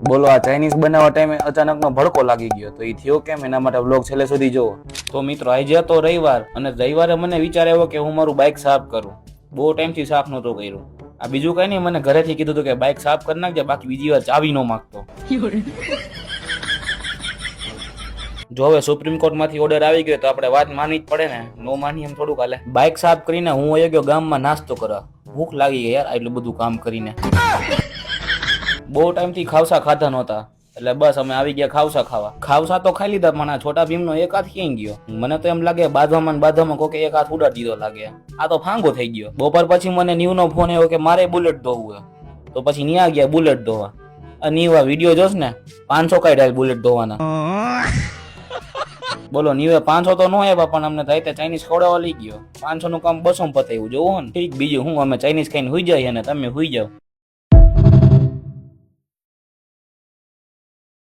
બોલો આ ચાઇનીઝ બનાવવા ટાઈમે અચાનકનો ભડકો લાગી ગયો તો એ થયો કેમ એના માટે વ્લોગ છેલ્લે સુધી જોવો. તો મિત્રો આજે હતો રવિવાર અને રવિવારે મને વિચાર આવ્યો કે હું મારું બાઇક સાફ કરું. બહુ ટાઈમથી સાફ નહોતું કર્યું. આ બીજું કઈ નહીં, મને ઘરેથી કીધું હતું કે બાઇક સાફ કરી નાખજે, બાકી બીજી વાર ચાવી ન માંગતો. જો હવે સુપ્રીમ કોર્ટ માંથી ઓર્ડર આવી ગયો તો આપણે વાત માનવી જ પડે ને, નો માની એમ થોડુંક હાલે. બાઇક સાફ કરીને હું વયો ગયો ગામમાં નાસ્તો કરવા. ભૂખ લાગી ગઈ યાર આટલું બધું કામ કરીને. બહુ ટાઈમ થી ખાવસા ખાધા નહોતા એટલે બસ અમે આવી ગયા ખાવસા ખાવા. ખાવસા તો ખાઈ લીધા પણ આ છોટા ભીમનો એક હાથ ક્યાં ગયો? મને તો એમ લાગે બાંધવામાં કોકે એક હાથ ઉડાડી દીધો લાગે. આ તો ફાંગો થઈ ગયો. બપોર પછી મને નીવ નો ફોન આવ્યો કે મારે બુલેટ ધોવું. તો પછી ન્યા ગયા બુલેટ ધોવા. નીવ આ વિડીયો જોશ ને 500 કાઢ્યા બુલેટ ધોવાના. બોલો નીવે 500 તો નો આવ્યા પણ અમને થાય ચાઇનીઝ ખવડાવવા લઈ ગયો. 500 નું કામ 200 પતાવ્યું. જોવો ને ઠીક, બીજું હું અમે ચાઇનીઝ ખાઈને હુઈ જાય અને તમે હુઈ જાવ.